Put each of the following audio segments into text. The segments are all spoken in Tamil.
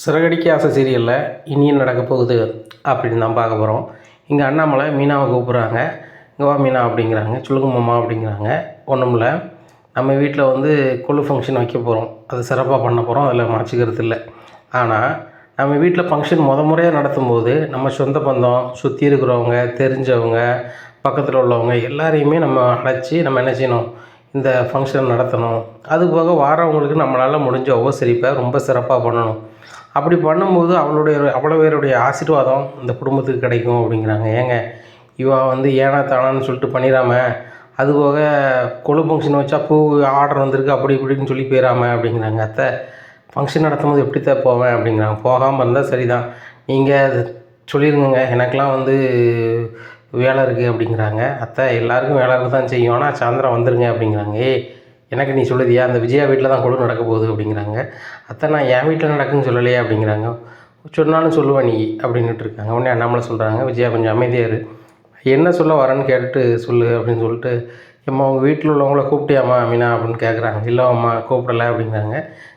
சிறகடிக்க ஆசை சீரியலில் இனியும் நடக்க போகுது அப்படின்னு தான் பார்க்க போகிறோம். இங்கே அண்ணாமலை மீனாவை கூப்பிட்றாங்க. இங்கே வா மீனா அப்படிங்கிறாங்க. சொல்லுங்க மாமா அப்படிங்கிறாங்க. ஒன்றும் இல்லை, நம்ம வீட்டில் வந்து கொலு ஃபங்க்ஷன் வைக்க போகிறோம், அது சிறப்பாக பண்ண போகிறோம், அதில் மாற்றிக்கிறது இல்லை. ஆனால் நம்ம வீட்டில் ஃபங்க்ஷன் முறையாக நடத்தும்போது நம்ம சொந்த பந்தம், சுற்றி இருக்கிறவங்க, தெரிஞ்சவங்க, பக்கத்தில் உள்ளவங்க எல்லாரையுமே நம்ம அழைச்சி நம்ம என்ன செய்யணும், இந்த ஃபங்க்ஷன் நடத்தணும். அதுபோக வாரவங்களுக்கு நம்மளால் முடிஞ்ச உபசரிப்பை ரொம்ப சிறப்பாக பண்ணணும். அப்படி பண்ணும்போது அவ்வளோ பேருடைய ஆசீர்வாதம் இந்த குடும்பத்துக்கு கிடைக்கும் அப்படிங்கிறாங்க. ஏங்க இவா வந்து ஏனா தானான்னு சொல்லிட்டு பண்ணிடாம, அதுபோக கொலு ஃபங்க்ஷன் வச்சா பூ ஆர்டர் வந்திருக்கு அப்படி இப்படின்னு சொல்லி போயிடாம அப்படிங்கிறாங்க. அத்தை, ஃபங்க்ஷன் நடத்தும்போது எப்படித்தான் போவேன் அப்படிங்கிறாங்க. போகாமல் இருந்தால் சரிதான், நீங்கள் சொல்லிடுங்க, எனக்கெலாம் வந்து வேலை இருக்குது அப்படிங்கிறாங்க. அத்தை, எல்லாருக்கும் வேலை இருக்க தான் செய்யும், ஆனால் சாயந்தரம் வந்துடுங்க அப்படிங்கிறாங்க. எனக்கு நீ சொல்லுதியா, அந்த விஜயா வீட்டில் தான் கொலு நடக்க போகுது அப்படிங்கிறாங்க. அத்தை, நான் என் வீட்டில் நடக்குன்னு சொல்லலையே அப்படிங்கிறாங்க. சொன்னாலும் சொல்லுவேன் நீ அப்படின்னுட்டு இருக்காங்க. உடனே அண்ணாமலை சொல்கிறாங்க, விஜயா கொஞ்சம் அமைதியாக இரு, என்ன சொல்ல வரேன்னு கேட்டுட்டு சொல்லு அப்படின்னு சொல்லிட்டு, அம்மா உங்கள் வீட்டில் உள்ளவங்கள கூப்பிட்டியாம்மா மீனா அப்படின்னு கேட்குறாங்க. இல்லை அம்மா கூப்பிடலை அப்படிங்கிறாங்க.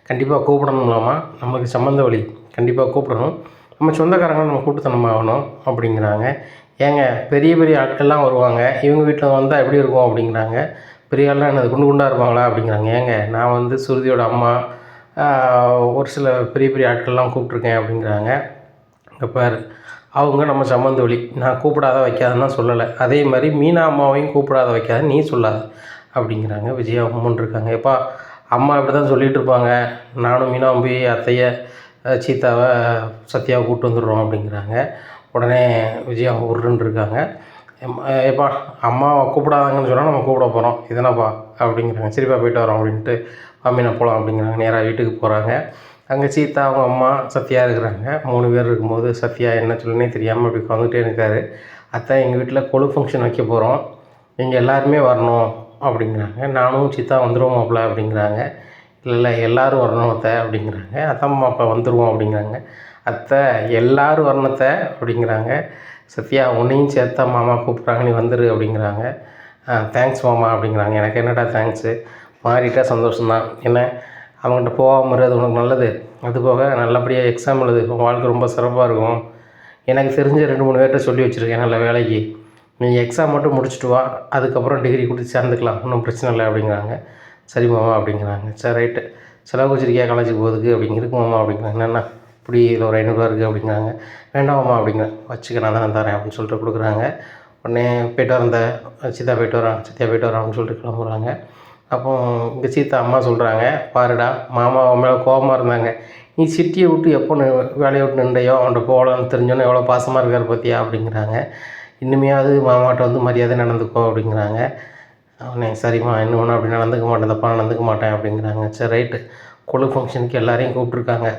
கண்டிப்பாக கூப்பிடணுங்களாம்மா, நம்மளுக்கு சம்மந்த வழி, கண்டிப்பாக கூப்பிடணும், நம்ம சொந்தக்காரங்களை நம்ம கூப்பிட்டு ஆகணும் அப்படிங்கிறாங்க. ஏங்க பெரிய பெரிய ஆட்கள்லாம் வருவாங்க, இவங்க வீட்டில் வந்தால் எப்படி இருக்கும் அப்படிங்கிறாங்க. பெரிய ஆள்லாம் என்னது குண்டு குண்டாக இருப்பாங்களா அப்படிங்கிறாங்க. ஏங்க நான் வந்து சுருதியோட அம்மா, ஒரு சில பெரிய பெரிய ஆட்கள்லாம் கூப்பிட்ருக்கேன் அப்படிங்கிறாங்க. இங்கே பாரு, அவங்க நம்ம சம்மந்த வழி, நான் கூப்பிடாத வைக்காதுன்னா சொல்லலை, அதே மாதிரி மீனா அம்மாவையும் கூப்பிடாத வைக்காத நீ சொல்லாத அப்படிங்கிறாங்க. விஜயா அம்மன் இருக்காங்க. எப்பா அம்மா இப்படி தான் சொல்லிகிட்டு இருப்பாங்க, நானும் மீனாவும் போய் அத்தையை சீதாவை சத்யாவை கூப்பிட்டு வந்துடுறோம் அப்படிங்கிறாங்க. உடனே விஜயா உருன்னு இருக்காங்க. எப்பா அம்மாவை கூப்பிடாதாங்கன்னு சொன்னால் நம்ம கூப்பிட போகிறோம் இதனாப்பா அப்படிங்கிறாங்க. சரிப்பா போய்ட்டு வரோம் அப்படின்ட்டு மீனா போகலாம் அப்படிங்கிறாங்க. நேராக வீட்டுக்கு போகிறாங்க. அங்கே சீதா அவங்க அம்மா சத்யா இருக்கிறாங்க. 3 பேர் இருக்கும்போது சத்யா என்ன சொல்லுன்னே தெரியாமல் அப்படி உட்காந்துட்டே இருக்காரு. அத்தை, எங்கள் வீட்டில் கொலு ஃபங்க்ஷன் வைக்க போகிறோம், நீங்கள் எல்லாருமே வரணும் அப்படிங்கிறாங்க. நானும் சீதா வந்துடுவோம் மாப்பிள்ள அப்படிங்கிறாங்க. இல்லை எல்லோரும் வரணும் அத்தை அப்படிங்கிறாங்க. அத்தம்மா அப்போ வந்துடுவோம் அப்படிங்கிறாங்க. அத்தை, எல்லோரும் வரணுத்தை அப்படிங்கிறாங்க. சத்யா, உன்னையும் சேர்த்தா மாமா கூப்பிட்றாங்க, நீ வந்துடு அப்படிங்கிறாங்க. தேங்க்ஸ் மாமா அப்படிங்கிறாங்க. எனக்கு என்னடா தேங்க்ஸு, மாறிட்டா சந்தோஷம்தான், என்ன அவங்கள்ட்ட போகாமல் அது உனக்கு நல்லது, அதுபோக நல்லபடியாக எக்ஸாம் எழுது, உன் வாழ்க்கை ரொம்ப சிறப்பாக இருக்கும், எனக்கு தெரிஞ்ச 2-3 பேர்கிட்ட சொல்லி வச்சுருக்கேன் நல்ல வேலைக்கு, நீ எக்ஸாம் மட்டும் முடிச்சுட்டு வா, அதுக்கப்புறம் டிகிரி கொடுத்து சேர்ந்துக்கலாம், ஒன்றும் பிரச்சனை இல்லை அப்படிங்கிறாங்க. சரி மாமா அப்படிங்கிறாங்க. சரி ரைட்டு, செலவு வச்சிருக்கியா காலேஜுக்கு போகிறதுக்கு அப்படிங்கிறது மாமா அப்படிங்கிறாங்க. என்னென்னா இப்படி இதில் ஒரு 500 இருக்குது அப்படிங்கிறாங்க. வேண்டாமாம்மா அப்படிங்கிறேன். வச்சுக்க, நான் தானே தரேன் அப்படின்னு சொல்லிட்டு கொடுக்குறாங்க. உடனே போய்ட்டு வந்த சீதா போய்ட்டு வரான், சத்யா போய்ட்டு வரான் அப்படின்னு சொல்லிட்டு கிளம்புறாங்க. அப்போ இங்கே சீதா அம்மா சொல்கிறாங்க, பாருடா மாமா அவன் மேலே கோபமாக இருந்தாங்க, நீ சிட்டியை விட்டு எப்போ வேலையை விட்டு நின்றையோ அவன்கிட்ட போகலான்னு தெரிஞ்சோன்னே எவ்வளோ பாசமாக இருக்கார் பார்த்தியா அப்படிங்கிறாங்க. இனிமையாவது மாமாட்ட வந்து மரியாதை நடந்துக்கோ அப்படிங்கிறாங்க. அவனே சரிம்மா, இன்னும் ஒன்றும் அப்படி நடந்துக்க மாட்டேன், தப்பாக நடந்துக்க மாட்டேன் அப்படிங்கிறாங்க. சரி ரைட்டு, கொலு ஃபங்க்ஷனுக்கு எல்லாரையும் கூப்பிட்ருக்காங்க.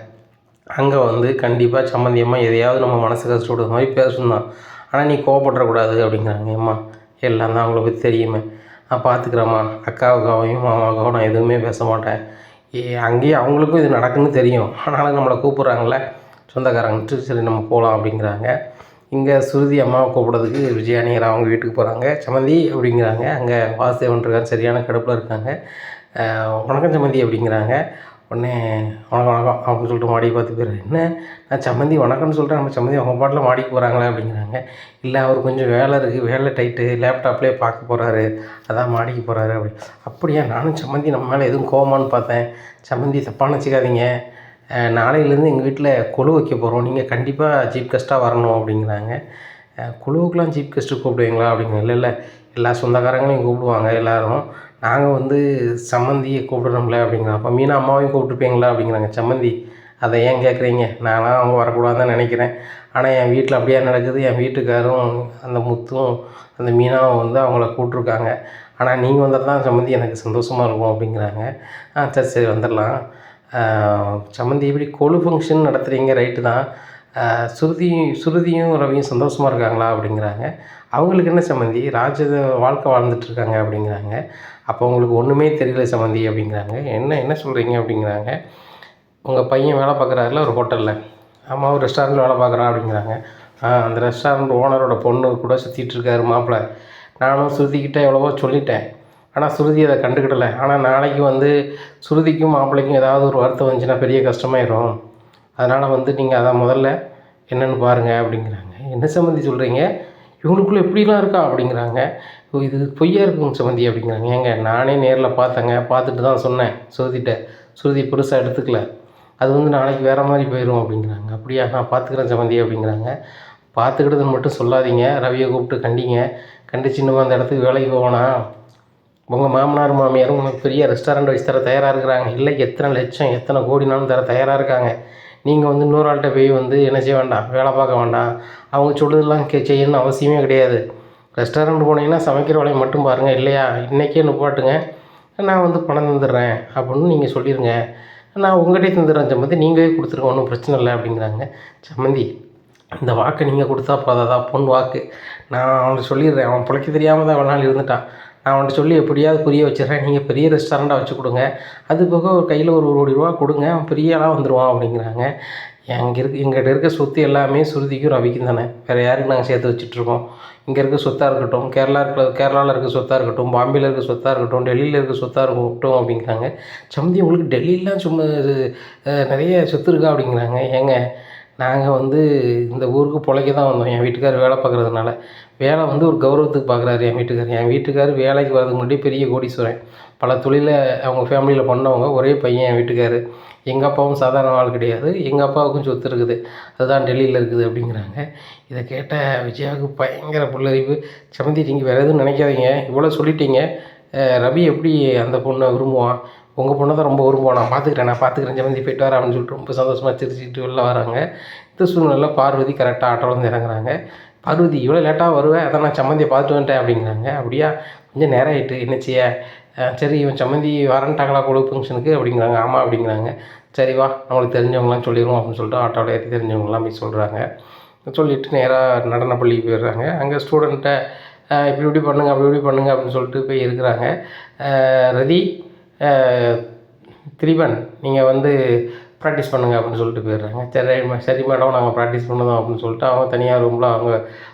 அங்கே வந்து கண்டிப்பாக சம்மந்தியம்மா எதையாவது நம்ம மனசு கஷ்டப்படுற மாதிரி பேசணும் தான், ஆனால் நீ கோவப்படக்கூடாது அப்படிங்கிறாங்க. அம்மா எல்லாம் தான் அவங்கள பற்றி தெரியுமே, நான் பார்த்துக்கிறேம்மா, அக்காவுக்காவையும் மாமாவுக்காவும் நான் எதுவுமே பேச மாட்டேன், அங்கேயும் அவங்களுக்கும் இது நடக்குன்னு தெரியும், ஆனாலும் நம்மளை கூப்பிட்றாங்களே சொந்தக்காரங்கன்ட்டு, சரி நம்ம போகலாம் அப்படிங்கிறாங்க. இங்கே சுருதி அம்மாவை கூப்பிட்றதுக்கு விஜயா நேராக அவங்க வீட்டுக்கு போகிறாங்க. சம்மந்தி அப்படிங்கிறாங்க. அங்கே வாசுதேவன் இருக்கார், சரியான கடுப்பில் இருக்காங்க. வணக்கம் சம்மந்தி அப்படிங்கிறாங்க. உடனே வணக்கம் வணக்கம் அப்படின்னு சொல்லிட்டு மாடியை பார்த்து போயிடுறேன். என்ன நான் சம்மந்தி வணக்கம்னு சொல்கிறேன், நம்ம சம்மந்தி அவங்க பாட்டில் மாடிக்கு போகிறாங்களே அப்படிங்கிறாங்க. இல்லை அவர் கொஞ்சம் வேலை இருக்குது, வேலை டைட்டு, லேப்டாப்லேயே பார்க்க போகிறாரு, அதான் மாடிக்கு போகிறாரு அப்படி. அப்படியா, நானும் சம்மந்தி நம்ம மேலே எதுவும் கோவமானு பார்த்தேன். சம்மந்தி தப்பாக நினச்சிக்காதீங்க, நாளையிலேருந்து எங்கள் வீட்டில் கொலு வைக்க போகிறோம், நீங்கள் கண்டிப்பாக சீஃப் கெஸ்ட்டாக வரணும் அப்படிங்கிறாங்க. குழுவுக்கெலாம் சீஃப் கெஸ்ட்டு கூப்பிடுவீங்களா அப்படிங்க. இல்லை இல்லை, எல்லா சொந்தக்காரங்களையும் கூப்பிடுவாங்க எல்லோரும், நாங்கள் வந்து சம்மந்தியை கூப்பிடுறோம்ல அப்படிங்கிறோம். அப்போ மீனா அம்மாவையும் கூப்பிட்டுருப்பீங்களா அப்படிங்கிறாங்க. சம்மந்தி, அதை ஏன் கேட்குறீங்க, நான்லாம் அவங்க வரக்கூடாதுன்னு தான் நினைக்கிறேன், ஆனால் என் வீட்டில் அப்படியே நடக்குது, என் வீட்டுக்காரும் அந்த முத்தும் அந்த மீனாவும் வந்து அவங்கள கூப்பிட்ருக்காங்க, ஆனால் நீங்கள் வந்தால் தான் சம்மந்தி எனக்கு சந்தோஷமாக இருக்கும் அப்படிங்கிறாங்க. சரி சரி வந்துடலாம். சம்மந்தி இப்படி கொலு ஃபங்க்ஷன் நடத்துகிறீங்க, ரைட்டு தான், சுருதியும் ரவியும் சந்தோஷமாக இருக்காங்களா அப்படிங்கிறாங்க. அவங்களுக்கு என்ன சம்மந்தி, ராஜ வாழ்க்கை வாழ்ந்துட்டுருக்காங்க அப்படிங்கிறாங்க. அப்போ உங்களுக்கு ஒன்றுமே தெரியல சம்மந்தி அப்படிங்கிறாங்க. என்ன சொல்கிறீங்க அப்படிங்கிறாங்க. உங்கள் பையன் வேலை பார்க்குறாருல ஒரு ஹோட்டலில், ஆமாம் ஒரு ரெஸ்டாரண்ட்டில் வேலை பார்க்குறான் அப்படிங்கிறாங்க. அந்த ரெஸ்டாரண்ட் ஓனரோட பொண்ணு கூட சுற்றிட்டுருக்காரு மாப்பிள்ளை, நானும் சுருதிக்கிட்ட எவ்வளவோ சொல்லிட்டேன், ஆனால் சுருதி அதை கண்டுக்கிடலை, ஆனால் நாளைக்கு வந்து சுருதிக்கும் மாப்பிள்ளைக்கும் ஏதாவது ஒரு வருத்தம் வந்துச்சுன்னா பெரிய கஷ்டமாயிடும், அதனால் வந்து நீங்கள் அதை முதல்ல என்னென்னு பாருங்கள் அப்படிங்கிறாங்க. என்ன சம்மந்தி சொல்கிறீங்க, இவங்களுக்குள்ளே எப்படிலாம் இருக்கா அப்படிங்கிறாங்க. இது பொய்யா இருக்குங்க சம்மந்தி அப்படிங்கிறாங்க. ஏங்க நானே நேரில் பார்த்தேங்க, பார்த்துட்டு தான் சொன்னேன் ஸ்ருதிட்ட. ஸ்ருதி பெருசாக எடுத்துக்கல. அது வந்து நாளைக்கு வேறு மாதிரி போயிடும் அப்படிங்கிறாங்க. அப்படியா, நான் பார்த்துக்கிறேன் சம்மந்தி அப்படிங்கிறாங்க. பார்த்துக்கிட்டதுன்னு மட்டும் சொல்லாதீங்க, ரவியை கூப்பிட்டு கண்டிங்க. கண்டிச்சு இன்னும் அந்த இடத்துக்கு வேலைக்கு போவேனா, உங்கள் மாமனார் மாமியாரும் உனக்கு பெரிய ரெஸ்டாரண்ட் வச்சு தர தயாராக இருக்கிறாங்க. இல்லை எத்தனை லட்சம் எத்தனை கோடினாலும் தர தயாராக இருக்காங்க. நீங்கள் வந்து இன்னொரு ஆள்கிட்ட போய் வந்து என்ன செய்ய வேண்டாம், வேலை பார்க்க வேண்டாம். அவங்க சொல்லுறதெல்லாம் செய்யணும்னு அவசியமே கிடையாது. ரெஸ்டாரண்ட் போனீங்கன்னா சமைக்கிற வேலையை மட்டும் பாருங்கள். இல்லையா இன்றைக்கே நிப்பாட்டுங்க, நான் வந்து பணம் தந்துடுறேன் அப்படின்னு நீங்கள் சொல்லிடுங்க. நான் உங்கள்கிட்டே தந்துடுறேன் சம்மந்தி, நீங்களே கொடுத்துருங்க, ஒன்றும் பிரச்சனை இல்லை அப்படிங்கிறாங்க. சம்மந்தி இந்த வாக்கை நீங்கள் கொடுத்தா போதாதா, பொன் வாக்கு. நான் அவனுக்கு சொல்லிடுறேன், அவன் பிழைக்க தெரியாமல் தான் அவ்வளோ நாள் இருந்துட்டான். நான் அவன்கிட்ட சொல்லி எப்படியாவது புரிய வச்சிடுறேன். நீங்கள் பெரிய ரெஸ்டாரண்ட்டாக வச்சு கொடுங்க, அது போக ஒரு கையில் ஒரு 1 கோடி ரூபா கொடுங்க, அவன் பெரிய ஆளாக வந்துடுவான் அப்படிங்கிறாங்க. எங்கிட்ட இருக்க சொத்து எல்லாமே ஸ்ருதிக்கும் ரவிக்கும் தானே, வேறு யாருக்கு நாங்கள் சேர்த்து வச்சுட்ருக்கோம். இங்கே இருக்க சொத்தாக இருக்கட்டும், கேரளாவில் இருக்க சொத்தாக இருக்கட்டும், பாம்பேயில் இருக்க சொத்தாக இருக்கட்டும், டெல்லியில் இருக்க சொத்தாக இருக்கட்டும் அப்படிங்கிறாங்க. சம்மந்தி உங்களுக்கு டெல்லியெலாம் சும்மா நிறைய சொத்து இருக்கா அப்படிங்கிறாங்க. ஏங்க நாங்கள் வந்து இந்த ஊருக்கு பொழைக்க தான் வந்தோம். என் வீட்டுக்காரர் வேலை பார்க்குறதுனால, வேலை வந்து ஒரு கௌரவத்துக்கு பார்க்குறாரு என் வீட்டுக்காரர். என் வீட்டுக்காரர் வேலைக்கு வரதுக்கு முன்னாடி பெரிய கோடீஸ்வரன், பல தொழிலை அவங்க ஃபேமிலியில் பண்ணவங்க. ஒரே பையன் என் வீட்டுக்காரர். எங்கள் அப்பாவும் சாதாரண ஆள் கிடையாது, எங்கள் அப்பாவுக்கும் சொத்து இருக்குது, அதுதான் டெல்லியில் இருக்குது அப்படிங்கிறாங்க. இதை கேட்ட விஜயாவுக்கு பயங்கர புல்லரிப்பு. சம்மந்தி நீங்கள் வேறு எதுவும் நினைக்காதீங்க, இவ்வளோ சொல்லிட்டீங்க. ரவி எப்படி அந்த பொண்ணை விரும்புவான், உங்கள் பொண்ணை தான் ரொம்ப விரும்புவான். நான் பார்த்துக்கிறேன் சம்மந்தி, போய்ட்டு வரேன் அப்படின்னு சொல்லிட்டு ரொம்ப சந்தோஷமாக சிரிச்சுக்கிட்டு வெளில வராங்க. இந்த சூழ்நிலையில் பார்வதி கரெக்டாக ஆட்டோவில் வந்து இறங்குறாங்க. பார்வதி இவ்வளோ லேட்டாக வருவேன், அதான் நான் சம்மந்தியை பார்த்துட்டு வந்துட்டேன் அப்படிங்கிறாங்க. அப்படியா, கொஞ்சம் நேரம் ஆகிட்டு என்ன செய்ய, சரி இவன் சம்மந்தி வரன்ட்டாங்களா கொழு ஃபங்க்ஷனுக்கு அப்படிங்கிறாங்க. ஆமாம் அப்படிங்கிறாங்க. சரி வா நம்மளுக்கு தெரிஞ்சவங்களாம் சொல்லிடுவோம் அப்படின்னு சொல்லிட்டு ஆட்டோவில் ஏற்றி தெரிஞ்சவங்களாம் போய் சொல்கிறாங்க. சொல்லிவிட்டு நேராக நடனப்பள்ளிக்கு போயிடுறாங்க. அங்கே ஸ்டூடெண்ட்டை இப்படி இப்படி பண்ணுங்க அப்படி இப்படி பண்ணுங்க அப்படின்னு சொல்லிட்டு போய் இருக்கிறாங்க. ரதி திரிபன் நீங்கள் வந்து ப்ராக்டிஸ் பண்ணுங்கள் அப்படின்னு சொல்லிட்டு போயிடுறாங்க. சரி மேடம் நாங்கள் ப்ராக்டிஸ் பண்ணுதோம் அப்படின்னு சொல்லிட்டு அவங்க தனியாக ரூமில் அவங்க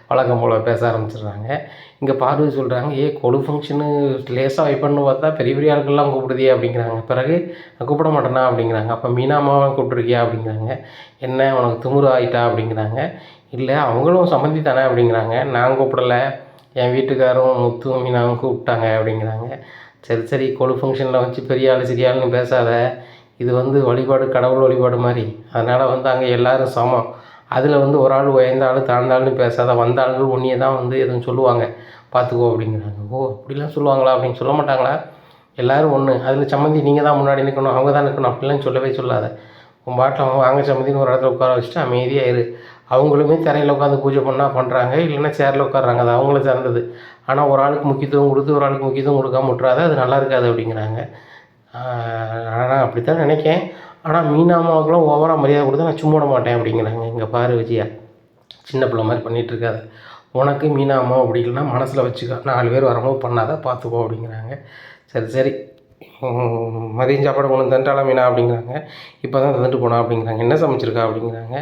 வழக்கம் போல் பேச ஆரம்பிச்சிடுறாங்க. இங்கே பார்வதி சொல்கிறாங்க, கொழு ஃபங்க்ஷனு லேசாக வைப்பண்ணு பார்த்தா பெரிய பெரிய ஆட்கள்லாம் கூப்பிடுதியே அப்படிங்கிறாங்க. பிறகு நான் கூப்பிட மாட்டேனா அப்படிங்கிறாங்க. அப்போ மீனா அம்மாவை கூப்பிட்ருக்கியா அப்படிங்கிறாங்க. என்ன உனக்கு திமிரு ஆகிட்டா அப்படிங்கிறாங்க. இல்லை அவங்களும் சம்மந்தி தானே அப்படிங்கிறாங்க. நான் கூப்பிடலை, என் வீட்டுக்காரும் முத்துவும் மீனாவும் கூப்பிட்டாங்க அப்படிங்கிறாங்க. சரி கொழு ஃபங்க்ஷனில் வச்சு பெரிய ஆள் சிறிய ஆள்னு பேசாத, இது வந்து வழிபாடு கடவுள் வழிபாடு மாதிரி, அதனால் வந்து அங்கே எல்லோரும் சமம். அதில் வந்து ஒரு ஆள் உயர்ந்த ஆள் தாழ்ந்த ஆள்னு பேசாத, வந்த ஆள்கள் உன்னையே தான் வந்து எதுவும் சொல்லுவாங்க பார்த்துக்கோ அப்படிங்கிறாங்க. அப்படிலாம் சொல்லுவாங்களா அப்படின்னு சொல்ல மாட்டாங்களா, எல்லோரும் ஒன்று, அதில் சம்மந்தி நீங்கள் தான் முன்னாடி நிற்கணும், அவங்க தான் நிற்கணும் அப்படிலாம் சொல்லவே சொல்லாத. உன் பாட்டில் அவங்க வாங்க சம்மந்தின்னு ஒரு இடத்துல உட்கார வச்சுட்டு அமைதியாக இரு. அவங்களுமே தரையில் உட்காந்து பூஜை பண்ணால் பண்ணுறாங்க, இல்லைன்னா சேரில் உட்காடுறாங்க, அது அவங்கள சார்ந்தது. ஆனால் ஒரு ஆளுக்கு முக்கியத்துவம் கொடுத்து ஒரு ஆளுக்கு முக்கியத்துவம் கொடுக்காம விட்றாத, அது நல்லா இருக்காது அப்படிங்கிறாங்க. நான் அப்படித்தான் நினைக்கேன், ஆனால் மீனா அம்மாவுக்குலாம் ஓவராக மரியாதை கொடுத்தா நான் சும்மா விட மாட்டேன் அப்படிங்கிறாங்க. இங்கே பாரு விஜயா, சின்ன பிள்ளை மாதிரி பண்ணிகிட்ருக்காது, உனக்கு மீனா அம்மா அப்படி இல்லைன்னா மனசில் வச்சுக்கோ, 4 பேர் வரும்போது பண்ணாத பார்த்துக்கோ அப்படிங்கிறாங்க. சரி மதியம் சாப்பாடு கொண்டு தந்துட்டாளா மீனா அப்படிங்கிறாங்க. இப்போ தான் தந்துட்டு போனா அப்படிங்கிறாங்க. என்ன சமைச்சிருக்கா அப்படிங்கிறாங்க.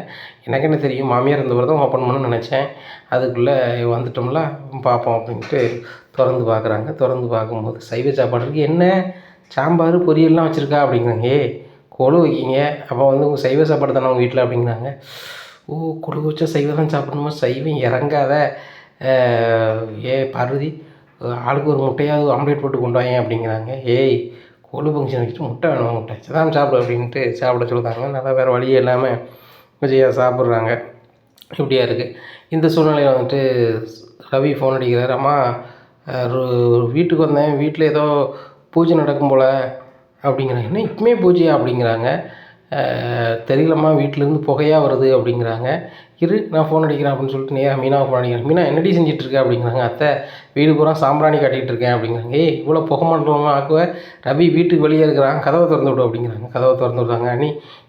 எனக்கு என்ன தெரியும், மாமியார் இருந்தவர் தான் ஓப்பன் பண்ணணும்னு நினச்சேன், அதுக்குள்ளே வந்துட்டோம்ல பார்ப்போம் அப்படின்ட்டு திறந்து பார்க்குறாங்க. திறந்து பார்க்கும்போது சைவ சாப்பாடு இருக்குது. என்ன சாம்பார் பொரியல்லாம் வச்சுருக்கா அப்படிங்கிறாங்க. கொழு வைக்கிங்க, அப்போ வந்து உங்கள் சைவ சாப்பாடு தானே உங்கள் வீட்டில் அப்படிங்கிறாங்க. கொழு வச்சா சைவம் தான் சாப்பிடணுமா, சைவம் இறங்காத. பார்வதி ஆளுக்கு ஒரு முட்டையாவது ஆம்லேட் போட்டு கொண்டு வாங்க அப்படிங்கிறாங்க. கொழு ஃபங்க்ஷன் வச்சுட்டு முட்டை வேணும், முட்டை தான் சாப்பிடு அப்படின்ட்டு சாப்பிட சொல்லுறாங்க. நல்லா வேறு வழியே இல்லாமல் விஜயா சாப்பிட்றாங்க. இப்படியா இருக்குது. இந்த சூழ்நிலையில் வந்துட்டு ரவி ஃபோன் அடிக்கிறார். அம்மா வீட்டுக்கு வந்தேன், வீட்டில் ஏதோ பூஜை நடக்கும் போல் அப்படிங்கிறாங்க. என்ன இப்போமே பூஜையா அப்படிங்கிறாங்க. தெரியலம்மா, வீட்டிலேருந்து புகையாக வருது அப்படிங்கிறாங்க. இரு நான் ஃபோன் அடிக்கிறேன் அப்படின்னு சொல்லிட்டு நேராக மீனாவை ஃபோன் அடிக்கிறேன். மீனா என்னடி செஞ்சிட்ருக்க அப்படிங்கிறாங்க. அத்தை வீடு பூரா சாம்பிராணி காட்டிகிட்டு இருக்கேன் அப்படிங்கிறாங்க. இவ்வளோ புகை மண்டலமாக ஆக்குவ, ரவி வீட்டுக்கு வெளியே இருக்கிறான், கதவை திறந்து விடு அப்படிங்கிறாங்க. கதவை திறந்து விட்றாங்க.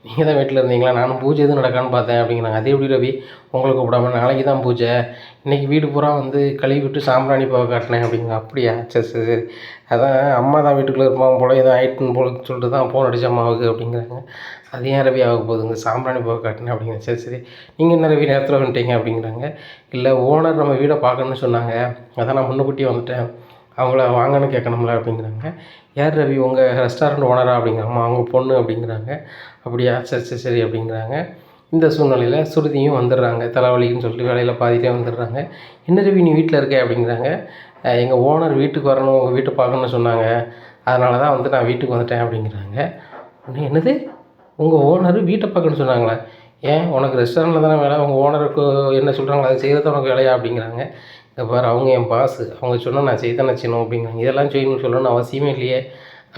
நீங்கள் தான் வீட்டில் இருந்தீங்களா, நானும் பூஜை எதுவும் நடக்கான்னு பார்த்தேன் அப்படிங்கிறாங்க. அதே எப்படி ரவி உங்களை கூப்பிடாம, நாளைக்கு தான் பூஜை, இன்றைக்கி வீடு பூரா வந்து கழுவி விட்டு சாம்பிராணி புகை காட்டினேன் அப்படிங்கிறாங்க. அப்படியா, சரி அதான் அம்மா தான் வீட்டுக்குள்ளே இருப்பாங்க போல, எதுவும் ஆயிட்டுன்னு போல சொல்லிட்டு தான் ஃபோன் அடித்த அம்மாவுக்கு அப்படிங்கிறாங்க. அது ஏன் ரவி ஆக போகுதுங்க, சாம்பிராணி புகை காட்டினேன் அப்படிங்கிறாங்க. சரி நீங்கள் என்ன ரவி நேரத்தில் வந்துட்டீங்க அப்படிங்கிறாங்க. இல்லை ஓனர் நம்ம வீடை பார்க்கணுன்னு சொன்னாங்க, அதான் நான் முன்னுக்கூட்டியே வந்துட்டேன், அவங்கள வாங்கன்னு கேட்கணும்ல அப்படிங்கிறாங்க. யார் ரவி, உங்கள் ரெஸ்டாரண்ட் ஓனரா அப்படிங்கிறாங்க. அவங்க பொண்ணு அப்படிங்கிறாங்க. அப்படியா, சரி அப்படிங்கிறாங்க. இந்த சூழ்நிலையில் சுருதியும் வந்துடுறாங்க. தலைவலிக்குன்னு சொல்லிட்டு வேலையில் பாதியிலே வந்துடுறாங்க. "என்ன ரவி நீ வீட்டில் இருக்க?" அப்படிங்கிறாங்க. "எங்கள் ஓனர் வீட்டுக்கு வரணும், உங்கள் வீட்டை பார்க்கணுன்னு சொன்னாங்க. அதனால தான் வந்து நான் வீட்டுக்கு வந்துட்டேன்." அப்படிங்கிறாங்க. உடனே, "என்னது உங்கள் ஓனரு வீட்டை பார்க்கணுன்னு சொன்னாங்களா? ஏன் உனக்கு ரெஸ்டாரண்ட்டில் தானே வேலை, உங்கள் ஓனருக்கு என்ன சொல்கிறாங்களோ அதை செய்கிறது உனக்கு வேலையா?" அப்படிங்கிறாங்க. "இங்கே பாரு அவங்க என் பாஸு, அவங்க சொன்னால் நான் செய்ய தானே செய்யணும்." அப்படிங்கிறாங்க. "இதெல்லாம் செய்யணும்னு சொல்லணும்னு அவசியமே இல்லையே."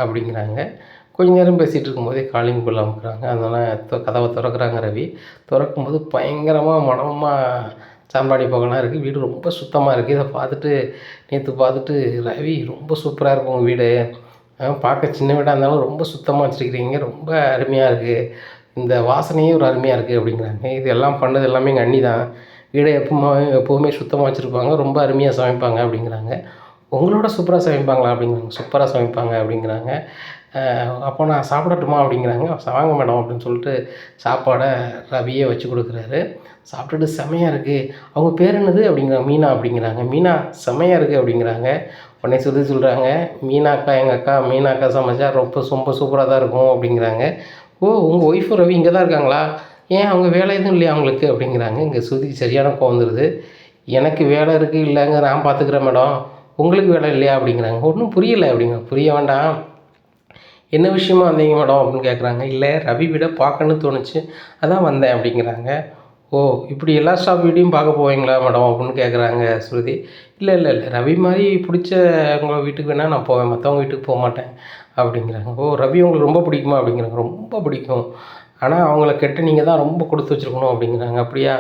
அப்படிங்கிறாங்க. கொஞ்ச நேரம் பேசிகிட்டு இருக்கும்போதே காலிங் பெல் அமுக்குறாங்க. அதனால் கதவை திறக்கிறாங்க ரவி. திறக்கும்போது பயங்கரமாக மணமாக சாம்பிராணி புகைலாம் இருக்குது. வீடு ரொம்ப சுத்தமாக இருக்குது. இதை பார்த்துட்டு நேற்று பார்த்துட்டு, "ரவி ரொம்ப சூப்பராக இருக்கும் உங்கள் வீடு. பார்க்க சின்ன வீடாக இருந்தாலும் ரொம்ப சுத்தமாக வச்சுருக்கிறீங்க. ரொம்ப அருமையாக இருக்குது. இந்த வாசனையே ஒரு அருமையாக இருக்குது." அப்படிங்கிறாங்க. "இது எல்லாம் பண்ணது எல்லாமே எங்கள் அண்ணி தான். வீடை எப்போவுமே சுத்தமாக வச்சுருப்பாங்க. ரொம்ப அருமையாக சமைப்பாங்க." அப்படிங்கிறாங்க. "உங்களோட சூப்பராக சமைப்பாங்களா?" அப்படிங்கிறாங்க. "சூப்பராக சமைப்பாங்க." அப்படிங்கிறாங்க. "அப்போ நான் சாப்பிடட்டுமா?" அப்படிங்கிறாங்க. "வாங்க மேடம்." அப்படின்னு சொல்லிட்டு சாப்பாடை ரவியே வச்சு கொடுக்குறாரு. சாப்பிட்டுட்டு, "செமையாக இருக்குது. அவங்க பேர் என்னது?" அப்படிங்கிறாங்க. "மீனா." அப்படிங்கிறாங்க. "மீனா செமையாக இருக்குது." அப்படிங்கிறாங்க. உடனே சொல்கிறாங்க, "மீனா அக்கா, எங்கள் அக்கா மீனா அக்கா சமைச்சா ரொம்ப சூப்பராக தான் இருக்கும்." அப்படிங்கிறாங்க. "ஓ உங்கள் ஒய்ஃபு ரவி இங்கே தான் இருக்காங்களா? ஏன் அவங்க வேலை எதுவும் இல்லையா அவங்களுக்கு?" அப்படிங்கிறாங்க. இங்கே ஸ்ருதிக்கு சரியான கோவம் வந்துடுது. "எனக்கு வேலை இருக்குது இல்லைங்க, நான் பார்த்துக்கிறேன் மேடம். உங்களுக்கு வேலை இல்லையா?" அப்படிங்கிறாங்க. "ஒன்றும் புரியலை." அப்படிங்கிறாங்க. "புரிய வேண்டாம். என்ன விஷயமா வந்தீங்க மேடம்?" அப்படின்னு கேட்குறாங்க. "இல்லை ரவி வீட பார்க்கணுன்னு தோணுச்சு, அதான் வந்தேன்." அப்படிங்கிறாங்க. "ஓ இப்படி எல்லா ஸ்டாஃப் வீட்டையும் பார்க்க போவீங்களா மேடம்?" அப்படின்னு கேட்குறாங்க ஸ்ருதி. இல்லை ரவி மாதிரி பிடிச்சவங்க வீட்டுக்கு வேணால் நான் போவேன், மற்றவங்க வீட்டுக்கு போக மாட்டேன்." அப்படிங்கிறாங்க. "ஓ ரவி உங்களுக்கு ரொம்ப பிடிக்குமா?" அப்படிங்கிறாங்க. "ரொம்ப பிடிக்கும். ஆனால் அவங்கள கெட்ட நீங்கள் தான் ரொம்ப கொடுத்து வச்சுருக்கணும்." அப்படிங்கிறாங்க. "அப்படியா?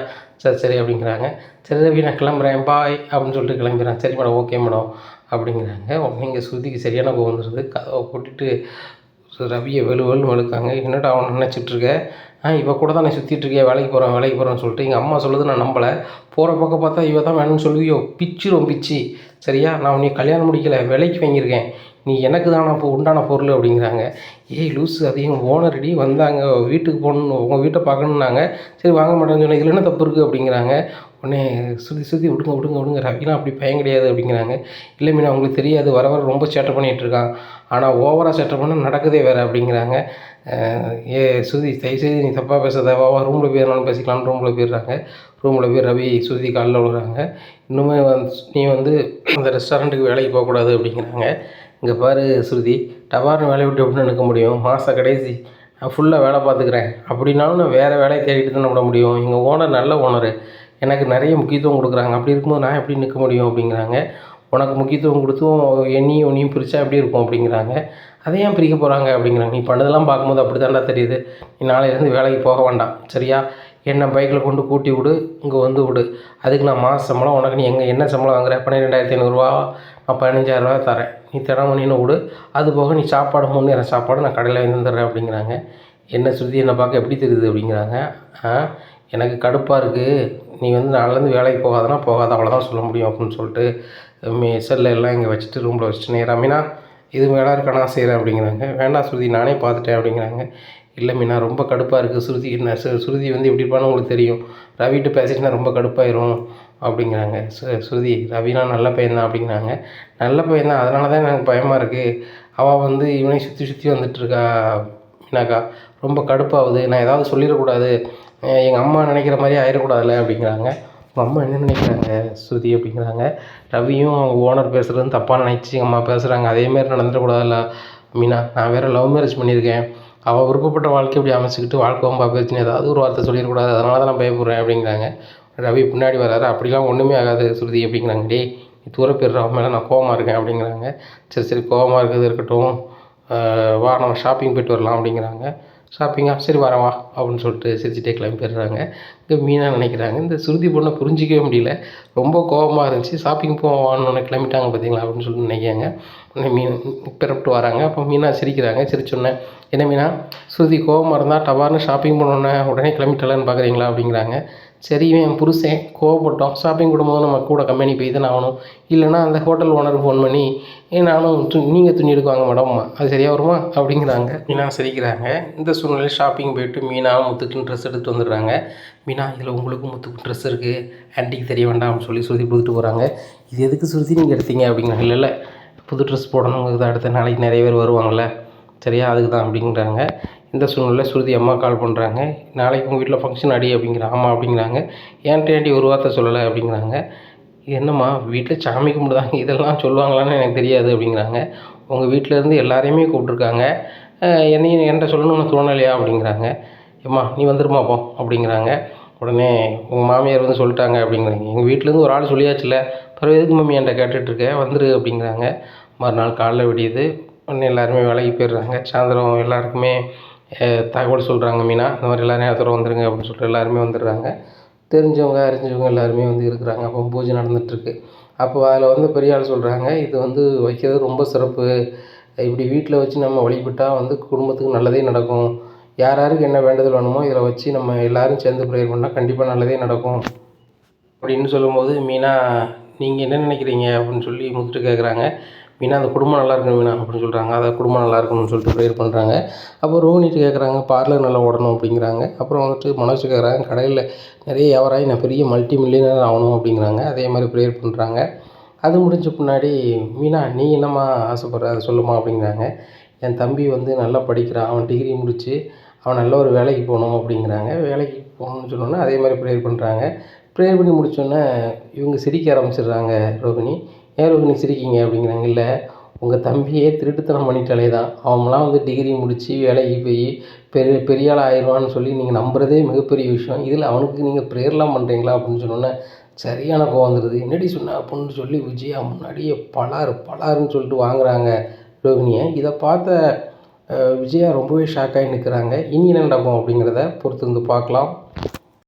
சரி அப்படிங்கிறாங்க. "சரி ரவி நான் கிளம்புறேன், பாய்." அப்படின்னு சொல்லிட்டு கிளம்பிடுறேன். "சரி மேடம், ஓகே மேடம்." அப்படிங்கிறாங்க. உடனே இங்கே ஸ்ருதிக்கு சரியான கோவம் வந்துடுது. கதவை போட்டுட்டு ரவியை வெளுன்னு வெளுக்காங்க. "என்னடா அவனை நினச்சிட்ருக்க? இவ கூட தான் நீ சுற்றிட்டுருக்கியா? வேலைக்கு போகிறேன்னு சொல்லிட்டு எங்கள் அம்மா சொல்லுது, நான் நம்பலை. போகிற பக்கம் பார்த்தா இவ தான் வேணும்னு சொல்லுவியோ? பிச்சிரும் பிச்சு. சரியா? நான் உன்னை கல்யாணம் முடிக்கலை, விலைக்கு வாங்கியிருக்கேன். நீ எனக்கு தான இப்போ உண்டான பொருள்." அப்படிங்கிறாங்க. "ஏய் லூஸு, அது எங்கள் ஓனரடி வந்தாங்க, வீட்டுக்கு போகணும், உங்கள் வீட்டை பார்க்கணுன்னாங்க. சரி வாங்க மாட்டேன்னு சொன்னேன், இதில் என்ன தப்பு இருக்குது?" அப்படிங்கிறாங்க. உடனே சுற்றி விடுங்க ரவிலாம் அப்படி பையன் கிடையாது." அப்படிங்கிறாங்க. "இல்லை மீனா உங்களுக்கு தெரியாது, வர ரொம்ப சேட்டை பண்ணிகிட்ருக்கான். ஆனால் ஓவராக சேட்டை பண்ணால் நடக்குதே வேறு." அப்படிங்கிறாங்க. "சுருதி தயவுசெய்து நீ தப்பாக பேசாத, வா ரூமில் போய் எதுனாலும் பேசிக்கலாம்னு." ரூமில் போயிடுறாங்க. ரூமில் போய் ரவி சுருதி காலில் விழுறாங்க. "இன்னுமே நீ வந்து அந்த ரெஸ்டாரண்ட்டுக்கு வேலைக்கு போகக்கூடாது." அப்படிங்கிறாங்க. "இங்கே பாரு சுருதி, டபார்னு வேலையை விட்டு எப்படி நிற்க முடியும்? மாத கடைசி நான் ஃபுல்லாக வேலை பார்த்துக்கிறேன். அப்படின்னாலும் நான் வேறு வேலையை தேடிட்டு தானே விட முடியும். எங்கள் ஓனர் நல்ல ஓனரு, எனக்கு நிறைய முக்கியத்துவம் கொடுக்குறாங்க. அப்படி இருக்கும்போது நான் எப்படி நிற்க முடியும்?" அப்படிங்கிறாங்க. "உனக்கு முக்கியத்துவம் கொடுத்தும் என்னையும் பிரித்தா எப்படி இருக்கும்?" அப்படிங்கிறாங்க. "அதை ஏன் பிரிக்க போகிறாங்க?" அப்படிங்கிறாங்க. "நீ பண்ணதெல்லாம் பார்க்கும்போது அப்படி தான்டா தெரியுது. நீ நாளையிலேருந்து வேலைக்கு போக வேண்டாம், சரியா? என்னை பைக்கில் கொண்டு கூட்டி விடு, இங்கே வந்து விடு. அதுக்கு நான் மாத சம்பளம், உனக்கு நீ என்ன சம்பளம் வாங்குற? 12,500 நான் 15,000 தரேன். நீ தினமும் நின்று விடு. அது போக நீ சாப்பாடு 3 நேரம் சாப்பாடு நான் கடையில் வாங்கி தந்துடுறேன்." அப்படிங்கிறாங்க. "என்ன ஸ்ருதி, என்னை பார்க்க எப்படி தெரியுது?" அப்படிங்கிறாங்க. "எனக்கு கடுப்பாக இருக்குது. நீ வந்து நாளிலேருந்து வேலைக்கு போகாதனா போகாத, அவ்வளோதான் சொல்ல முடியும்." அப்படின்னு சொல்லிட்டு செல்லை எல்லாம் இங்கே வச்சுட்டு ரூமில் வச்சுட்டு நேராக, "மீனா இது வேலை இருக்கா, நான் செய்கிறேன்." அப்படிங்கிறாங்க. "வேண்டாம் ஸ்ருதி, நானே பார்த்துட்டேன்." அப்படிங்கிறாங்க. "இல்லை மீனா ரொம்ப கடுப்பாக இருக்குது. ஸ்ருதி என்ன ஸ்ருதி வந்து எப்படி இருப்பான்னு உங்களுக்கு தெரியும். ரவிகிட்ட பேசிட்டுனா ரொம்ப கடுப்பாயிரும்." அப்படிங்கிறாங்க. "ஸ்ருதி ரவினா நல்ல பையன் தான்." அப்படிங்கிறாங்க. "நல்ல பையன் தான், அதனால தான் எனக்கு பயமாக இருக்குது. அவள் வந்து இவனை சுற்றி வந்துட்டுருக்கா மீனாக்கா. ரொம்ப கடுப்பாகுது. நான் ஏதாவது சொல்லிடக்கூடாது, எங்கள் அம்மா நினைக்கிற மாதிரி ஆயிடக்கூடாதுல்ல." அப்படிங்கிறாங்க. "உங்கள் அம்மா என்ன நினைக்கிறாங்க ஸ்ருதி?" அப்படிங்கிறாங்க. "ரவியும் அவங்க ஓனர் பேசுகிறதுன்னு தப்பாக நினச்சி எங்கள் அம்மா பேசுகிறாங்க. அதேமாரி நடந்துடக்கூடாதுல்ல மீனா. நான் வேறு லவ் மேரேஜ் பண்ணியிருக்கேன். அவள் விருப்பப்பட்ட வாழ்க்கை இப்படி அமைச்சிக்கிட்டு வாழ்க்கை வம்பா போச்சுன்னு ஏதாவது ஒரு வார்த்தை சொல்லிடக்கூடாது, அதனால தான் நான் பயப்படுறேன்." அப்படிங்கிறாங்க. ரவி பின்னாடி வராரு. "அப்படிலாம் ஒன்றுமே ஆகாது ஸ்ருதி." அப்படிங்கிறாங்க. "டேய் நீ தூர போயிடுற, அவன் மேலே நான் கோவமாக இருக்கேன்." அப்படிங்கிறாங்க. "சரி கோவமாக இருக்கிறது இருக்கட்டும், வா நம்ம ஷாப்பிங் போய்ட்டு வரலாம்." அப்படிங்கிறாங்க. "ஷாப்பிங்கா? சரி வரேன் வா." அப்படின்னு சொல்லிட்டு சிரிச்சுட்டே கிளம்பி போயிடுறாங்க. இங்கே மீனா நினைக்கிறாங்க, இந்த ஸ்ருதி பொண்ணை புரிஞ்சிக்கவே முடியல, ரொம்ப கோவமாக இருந்துச்சு, ஷாப்பிங் போவான்னு கிளம்பிட்டாங்க பார்த்தீங்களா அப்படின்னு சொல்லிட்டு நினைக்கிறாங்க. உடனே பிறப்பிட்டு வராங்க. அப்போ மீனா சிரிக்கிறாங்க. சிரிச்சோன்னே, "என்ன மீனா, ஸ்ருதி கோவமாக இருந்தால் டபார்னு ஷாப்பிங் போனோன்னே உடனே கிளம்பிட்டலான்னு பார்க்குறீங்களா?" அப்படிங்கிறாங்க. "சரி இவன் என் புருஷன், கோவப்பட்டோம், ஷாப்பிங் கூடும்போது நம்ம கூட கம்பெனி போய் தானே ஆகணும். இல்லைனா அந்த ஹோட்டல் ஓனருக்கு ஃபோன் பண்ணி நானும் நீங்கள் துணி எடுக்க வாங்க மேடம், அது சரியாக வருமா?" அப்படிங்கிறாங்க. மீனா சிரிக்கிறாங்க. இந்த சூழ்நிலையில் ஷாப்பிங் போய்ட்டு மீனாவும் முத்துக்குன்னு ட்ரெஸ் எடுத்துகிட்டு வந்துடுறாங்க. "மீனா இதில் உங்களுக்கும் முத்துக்கும் ட்ரெஸ் இருக்குது, ஆன்ட்டிக்கு தெரிய வேண்டாம்னு சொல்லி கொடுத்துட்டு போகிறாங்க." "இது எதுக்கு சுருதி நீங்கள் எடுத்தீங்க?" அப்படிங்கிறாங்க. "இல்லை புது ட்ரெஸ் போடணுங்கிறது, அடுத்த நாளைக்கு நிறைய பேர் வருவாங்கள்ல, சரியா அதுக்கு தான்." அப்படிங்கிறாங்க. இந்த சூழ்நிலையில் ஸ்ருதி அம்மா கால் பண்ணுறாங்க. நாளைக்கு உங்கள் வீட்டில் ஃபங்க்ஷன் அடி அப்படிங்கிறாங்க. ஆமாம் அப்படிங்கிறாங்க. ஏன்டி ஒரு வார்த்தை சொல்லலை அப்படிங்கிறாங்க. என்னம்மா வீட்டில் சாமி கும்பிடுதாங்க, இதெல்லாம் சொல்லுவாங்களான்னு எனக்கு தெரியாது அப்படிங்கிறாங்க. உங்கள் வீட்டிலேருந்து எல்லாரையுமே கூப்பிட்ருக்காங்க, என்னையும் என்கிட்ட சொல்லணும்னு தோணலையா அப்படிங்கிறாங்க. ஏம்மா நீ வந்துருமா போ அப்படிங்கிறாங்க. உடனே உங்கள் மாமியார் வந்து சொல்லிட்டாங்க அப்படிங்கிறாங்க. எங்கள் வீட்டிலேருந்து ஒரு ஆள் சொல்லியாச்சுல்ல, பிறகு எதுக்கு மம்மி என்கிட்ட கேட்டுட்ருக்க, வந்துரு அப்படிங்கிறாங்க. மறுநாள் காலைல விடியுது. உடனே எல்லாருமே வேலைக்கு போயிடுறாங்க. சாயந்தரம் எல்லாருக்குமே தகவல் சொல்கிறாங்க மீனா, இந்த மாதிரி எல்லாரும் நேரத்தோட வந்துடுங்க அப்படின்னு சொல்லிட்டு எல்லாருமே வந்துடுறாங்க. தெரிஞ்சவங்க அறிஞ்சவங்க எல்லாருமே வந்து இருக்கிறாங்க. அப்போ பூஜை நடந்துகிட்ருக்கு. அப்போ அதில் வந்து பெரிய ஆள் சொல்கிறாங்க, இது வந்து வைக்கிறது ரொம்ப சிறப்பு. இப்படி வீட்டில் வச்சு நம்ம வழிபட்டால் வந்து குடும்பத்துக்கு நல்லதே நடக்கும். யார் யாருக்கு என்ன வேண்டுதல் வேணுமோ இதில் வச்சு நம்ம எல்லோரும் சேர்ந்து ப்ரேயர் பண்ணால் கண்டிப்பாக நல்லதே நடக்கும் அப்படின்னு சொல்லும்போது, மீனா நீங்கள் என்ன நினைக்கிறீங்க அப்படின்னு சொல்லி முத்துட்டு கேட்குறாங்க. மீனா அந்த குடும்பம் நல்லா இருக்கணும் மீனா அப்படின்னு சொல்கிறாங்க. அதை குடும்பம் நல்லா இருக்கணும்னு சொல்லிட்டு ப்ரேயர் பண்ணுறாங்க. அப்போ ரோஹினிட்டு கேட்குறாங்க, பார்லர் நல்லா ஓடணும் அப்படிங்கிறாங்க. அப்புறம் வந்துட்டு மனோஜ் கேட்குறாங்க, கடையில் நிறைய வியாபாரம் நான் பெரிய மல்டி மில்லியனர் ஆகணும் அப்படிங்கிறாங்க. அதே மாதிரி ப்ரேயர் பண்ணுறாங்க. அது முடிஞ்ச பின்னாடி மீனா நீ என்னம்மா ஆசைப்படுற அதை சொல்லுமா அப்படிங்கிறாங்க. என் தம்பி வந்து நல்லா படிக்கிறான், அவன் டிகிரி முடித்து அவன் நல்ல ஒரு வேலைக்கு போகணும் அப்படிங்கிறாங்க. வேலைக்கு போகணும்னு சொன்னோன்னே அதே மாதிரி ப்ரேயர் பண்ணுறாங்க. ப்ரேயர் பண்ணி முடித்தோடனே இவங்க சிரிக்க ஆரம்பிச்சிடுறாங்க. ரோகிணி, ஏன் ரோகிணி சிரிக்கிங்க அப்படிங்கிறாங்க. இல்லை உங்கள் தம்பியே திருட்டுத்தனம் பண்ணிட்டாலே தான், அவன்லாம் வந்து டிகிரி முடித்து வேலைக்கு போய் பெரிய ஆள் ஆயிடுவான்னு சொல்லி நீங்கள் நம்புறதே மிகப்பெரிய விஷயம். இதில் அவனுக்கு நீங்கள் ப்ரேயர்லாம் பண்ணுறீங்களா அப்படின்னு சொன்னோன்னே சரியான கோவம் வந்துடுது. என்னடி சொன்ன அப்படின்னு சொல்லி விஜயா முன்னாடியே பலாருன்னு சொல்லிட்டு வாங்குறாங்க ரோகிணியை. இதை பார்த்த விஜயா ரொம்பவே ஷாக்காகி நிற்கிறாங்க. இனி என்ன நடக்கும் அப்படிங்கிறத பொறுத்து வந்து பார்க்கலாம்.